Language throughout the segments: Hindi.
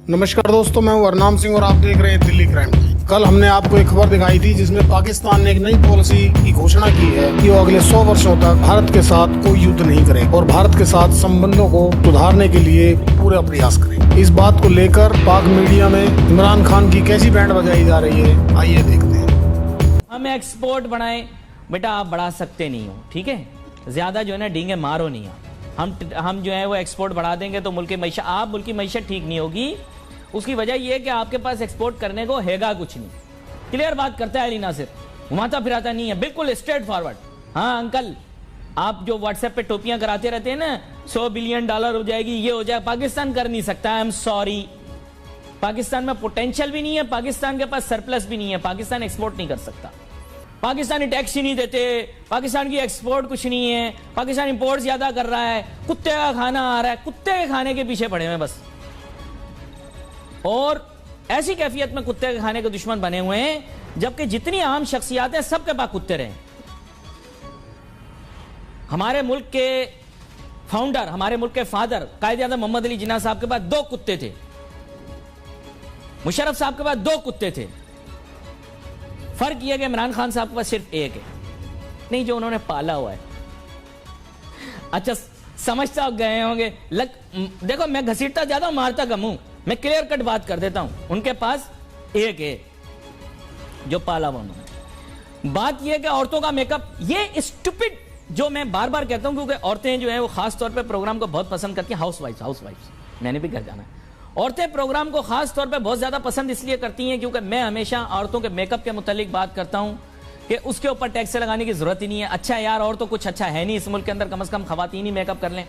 नमस्कार दोस्तों, मैं हूं अरनाम सिंह और आप देख रहे हैं दिल्ली क्राइम टाइम। कल हमने आपको एक खबर दिखाई थी जिसमें पाकिस्तान ने एक नई पॉलिसी की घोषणा की है कि वो अगले 100 वर्षों तक भारत के साथ कोई युद्ध नहीं करे और भारत के साथ संबंधों को सुधारने के लिए पूरा प्रयास करे। इस बात को लेकर पाक मीडिया में इमरान खान की कैसी बैंड बजाई जा रही है, आइए देखते हैं। हम एक्सपोर्ट बढ़ाएं, बेटा आप बढ़ा सकते नहीं हो, ठीक है। ज्यादा जो है ना डींगे मारो नहीं। हम जो है वो एक्सपोर्ट बढ़ा देंगे तो मुल्क की मईशत ठीक नहीं होगी। उसकी वजह यह है कि आपके पास एक्सपोर्ट करने को हैगा कुछ नहीं। क्लियर बात करता है अली नासिर, घुमाता फिराता नहीं है, बिल्कुल स्ट्रेट फॉरवर्ड। हाँ अंकल, आप जो व्हाट्सएप पे टोपियां कराते रहते हैं ना, $100 बिलियन हो जाएगी, ये हो जाए, पाकिस्तान कर नहीं सकता। आई एम सॉरी, पाकिस्तान में पोटेंशियल भी नहीं है, पाकिस्तान के पास सरप्लस भी नहीं है, पाकिस्तान एक्सपोर्ट नहीं कर सकता। पाकिस्तानी टैक्स ही नहीं देते, पाकिस्तान की एक्सपोर्ट कुछ नहीं है, पाकिस्तान इंपोर्ट ज्यादा कर रहा है, कुत्ते का खाना आ रहा है, कुत्ते के खाने के पीछे पड़े हुए बस। और ऐसी कैफियत में कुत्ते के खाने के दुश्मन बने हुए हैं, जबकि जितनी आम शख्सियात हैं सबके पास कुत्ते रहे। हमारे मुल्क के फाउंडर, हमारे मुल्क के फादर कायद-ए-आज़म मोहम्मद अली जिन्ना साहब के पास 2 कुत्ते थे, मुशर्रफ साहब के पास 2 कुत्ते थे। फर्क यह कि इमरान खान साहब के पास सिर्फ 1 है, नहीं जो उन्होंने पाला हुआ है। अच्छा समझता गए होंगे, देखो मैं घसीटता ज्यादा हूं, मारता कम हूं, मैं क्लियर कट बात कर देता हूं। उनके पास 1 है जो पाला हुआ उन्होंने। बात यह कि औरतों का मेकअप, ये स्टूपिड, जो मैं बार बार कहता हूं क्योंकि औरतें जो है वो खास तौर पे प्रोग्राम को बहुत पसंद करती हैं। हाउसवाइफ्स, मैंने भी घर जाना है। औरतें प्रोग्राम को खास तौर पे बहुत ज्यादा पसंद इसलिए करती हैं क्योंकि मैं हमेशा औरतों के मेकअप के मुतालिक बात करता हूं कि उसके ऊपर टैक्स लगाने की जरूरत ही नहीं है। अच्छा यार, और तो कुछ अच्छा है नहीं इस मुल्क के अंदर, कम से कम खवातीन ही मेकअप कर लें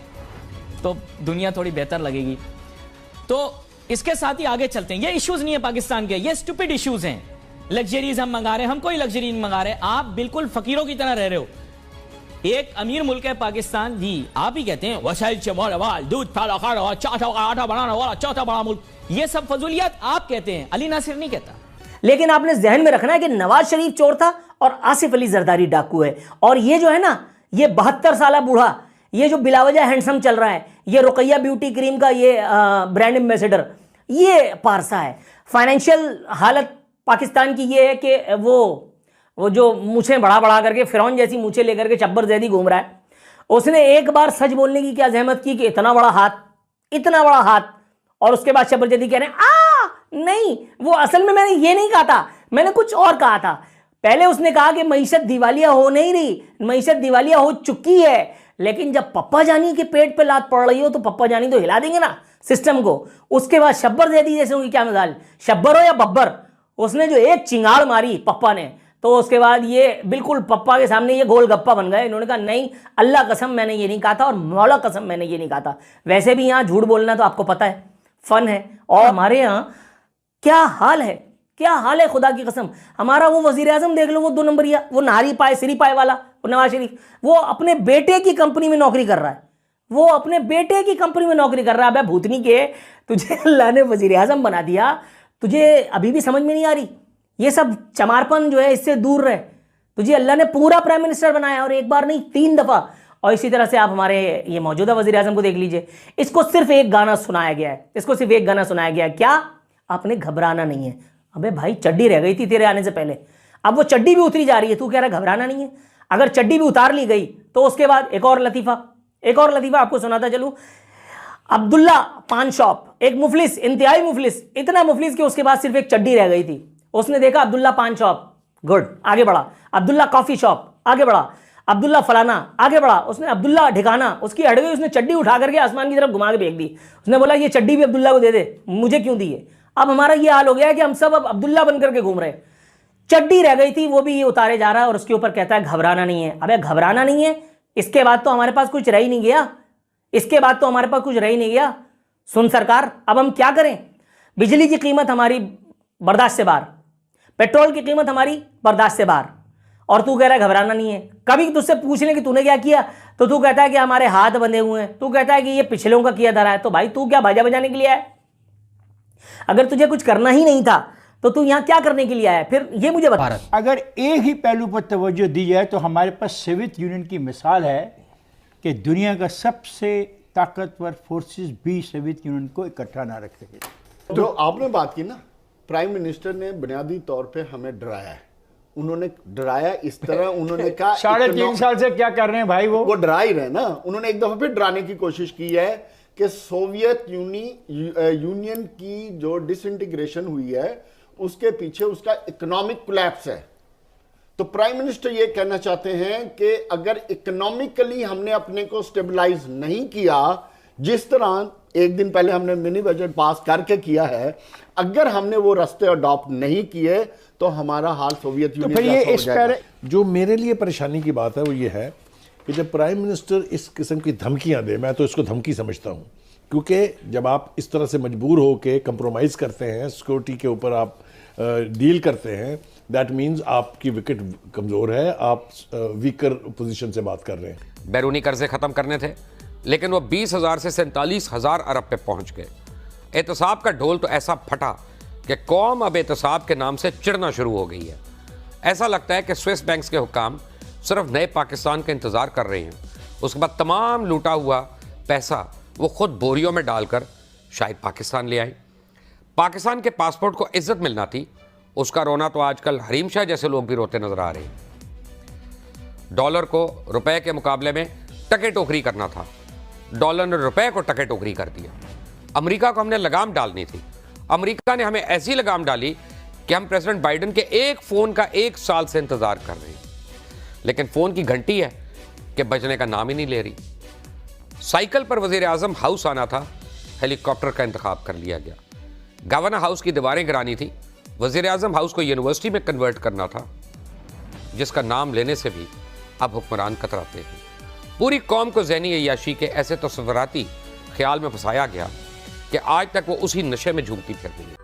तो दुनिया थोड़ी बेहतर लगेगी। तो इसके साथ ही आगे चलते हैं। ये इश्यूज नहीं है पाकिस्तान के, ये स्टूपिड इश्यूज हैं। लग्जरीज हम मंगा रहे हैं, हम कोई लग्जरी नहीं मंगा रहे, आप बिल्कुल फकीरों की तरह रह रहे हो। एक अमीर मुल्क है पाकिस्तान जी, आप ही कहते हैं वसाइल से मोल दूध आटा बनाना वाला चौथा बड़ा मुल्क, ये सब फजूलियात आप कहते हैं, अली नासिर नहीं कहता। लेकिन आपने जहन में रखना है कि नवाज शरीफ चोर था और आसिफ अली जरदारी डाकू है। और ये जो है ना, ये 72 साल बूढ़ा, ये जो बिलावजह हैंडसम चल रहा है, ये रुकैया ब्यूटी क्रीम का ये ब्रांड एम्बेसडर, ये पारसा है। फाइनेंशियल हालत पाकिस्तान की ये है कि वो जो मूछें बढ़ा बढ़ा करके फिरौन जैसी मूछें लेकर के चब्बर जैदी घूम रहा है। उसने एक बार सच बोलने की क्या जहमत की कि इतना बड़ा हाथ, और उसके बाद चब्बर जैदी कह रहे हैं नहीं, वो असल में मैंने ये नहीं कहा था, मैंने कुछ और कहा था। पहले उसने कहा कि मईशत दिवालिया हो नहीं रही, मईशत दिवालिया हो चुकी है। लेकिन जब पप्पा जानी के पेट पे लात पड़ रही हो तो पप्पा जानी तो हिला देंगे ना सिस्टम को। उसके बाद शब्बर जैदी जैसे होगी क्या मिसाल, शब्बर हो या बब्बर, उसने जो एक चिंगाड़ मारी पप्पा ने, तो उसके बाद ये बिल्कुल पप्पा के सामने ये गोलगप्पा बन गए। इन्होंने कहा नहीं, अल्लाह कसम मैंने ये नहीं कहा था और मौला कसम मैंने ये नहीं कहा था। वैसे भी यहाँ झूठ बोलना तो आपको पता है फन है। और हमारे यहाँ क्या हाल है खुदा की कसम। हमारा वो वजीर आजम देख लो, वो 2 नंबरिया, वो नारी पाए सिरी पाए वाला, वो नवाज शरीफ, वो अपने बेटे की कंपनी में नौकरी कर रहा है, अबे भूतनी के, तुझे अल्लाह ने वजीर आजम बना दिया, तुझे अभी भी समझ में नहीं आ रही? ये सब चमारपन जो है इससे दूर रहे। तुझे अल्लाह ने पूरा प्राइम मिनिस्टर बनाया, और एक बार नहीं 3 दफा। और इसी तरह से आप हमारे ये मौजूदा वजीर आजम को देख लीजिए, इसको सिर्फ एक गाना सुनाया गया है, क्या आपने घबराना नहीं है। अबे भाई चड्डी रह गई थी तेरे आने से पहले, अब वो चड्डी भी उतरी जा रही है, तू कह रहा है घबराना नहीं है। अगर चड्डी भी उतार ली गई तो उसके बाद एक और लतीफा आपको सुनाता चलूं। अब्दुल्ला पान शॉप, एक मुफलिस, इंतहाई मुफलिस, इतना मुफलिस कि उसके बाद सिर्फ एक चड्डी रह गई थी। उसने देखा अब्दुल्ला पान शॉप, गुड, आगे बढ़ा। अब्दुल्ला कॉफी शॉप, आगे बढ़ा। अब्दुल्ला फलाना, आगे बढ़ा। उसने अब्दुल्ला ठिकाना, उसकी हड़वे, उसने चड्डी उठा करके आसमान की तरफ घुमा के फेंक दी। उसने बोला ये चड्डी भी अब्दुल्ला को दे दे, मुझे क्यों दी है। अब हमारा ये हाल हो गया है कि हम सब अब अब्दुल्ला बन करके घूम रहे। चड्डी रह गई थी, वो भी ये उतारे जा रहा है, और उसके ऊपर कहता है घबराना नहीं है। अबे घबराना नहीं है, इसके बाद तो हमारे पास कुछ रह ही नहीं गया। सुन सरकार, अब हम क्या करें? बिजली की कीमत हमारी बर्दाश्त से बाहर, पेट्रोल की कीमत हमारी बर्दाश्त से बाहर, और तू कह रहा है घबराना नहीं है। कभी तुझसे पूछ ले कि तूने क्या किया तो तू कहता है कि हमारे हाथ बंधे हुए हैं, तू कहता है कि ये पिछलों का किया धरा है। तो भाई तू क्या बाजा बजाने के लिए आया? अगर तुझे कुछ करना ही नहीं था तो तू यहाँ क्या करने के लिए आया? फिर ये मुझे बता। अगर एक ही पहलू पर तवज्जो दी जाए तो हमारे पास सोवियत यूनियन की मिसाल है कि दुनिया का सबसे ताकतवर फोर्सेस भी सोवियत यूनियन को इकट्ठा ना रख सके। जो आपने बात की ना, प्राइम मिनिस्टर ने बुनियादी तौर पे हमें डराया है। उन्होंने डराया इस तरह, उन्होंने कहा 3.5 साल से क्या कर रहे हैं भाई वो डरा ही रहे ना। उन्होंने एक दफा फिर डराने की कोशिश की है कि सोवियत यूनियन की जो डिसइंटीग्रेशन हुई है उसके पीछे उसका इकोनॉमिक कोलैप्स है। तो प्राइम मिनिस्टर ये कहना चाहते हैं कि अगर इकोनॉमिकली हमने अपने को स्टेबलाइज नहीं किया, जिस तरह एक दिन पहले हमने मिनी बजट पास करके किया है, अगर हमने वो रास्ते अडॉप्ट नहीं किए तो हमारा हाल सोवियत यूनियन फिर ये जैसा हो इस जाएगा। पर जो मेरे लिए परेशानी की बात है वो ये है कि जब प्राइम मिनिस्टर इस किस्म की धमकियां दे, मैं तो इसको धमकी समझता हूं, क्योंकि जब आप इस तरह से मजबूर हो के कंप्रोमाइज़ करते हैं, सिक्योरिटी के ऊपर आप डील करते हैं, दैट मीन्स आपकी विकेट कमज़ोर है, आप वीकर पोजीशन से बात कर रहे हैं। बैरूनी कर्जे खत्म करने थे, लेकिन वो 20,000 से 47,000 अरब पे पहुंच गए। एहतसाब का ढोल तो ऐसा फटा कि कौम अब एहतसाब के नाम से चिढ़ना शुरू हो गई है। ऐसा लगता है कि स्विस बैंक्स के हुक्काम सिर्फ नए पाकिस्तान का इंतज़ार कर रहे हैं, उसके बाद तमाम लूटा हुआ पैसा वो खुद बोरियों में डालकर शायद पाकिस्तान ले आए। पाकिस्तान के पासपोर्ट को इज्जत मिलना थी, उसका रोना तो आजकल हरीम शाह जैसे लोग भी रोते नजर आ रहे हैं। डॉलर को रुपए के मुकाबले में टके टोकरी करना था, डॉलर ने रुपए को टके टोकरी कर दिया। अमेरिका को हमने लगाम डालनी थी, अमेरिका ने हमें ऐसी लगाम डाली कि हम प्रेसिडेंट बाइडेन के एक फ़ोन का 1 साल से इंतज़ार कर रहे हैं, लेकिन फ़ोन की घंटी है कि बजने का नाम ही नहीं ले रही। साइकिल पर वज़ीर आज़म हाउस आना था, हेलीकॉप्टर का इंतखाब कर लिया गया। गवर्नर हाउस की दीवारें गिरानी थी, वज़ीर आज़म हाउस को यूनिवर्सिटी में कन्वर्ट करना था, जिसका नाम लेने से भी अब हुक्मरान कतराते हैं। पूरी कौम को ज़हनी अय्याशी के ऐसे तस्वुराती ख्याल में फंसाया गया कि आज तक वो उसी नशे में झूमती फिर रही है।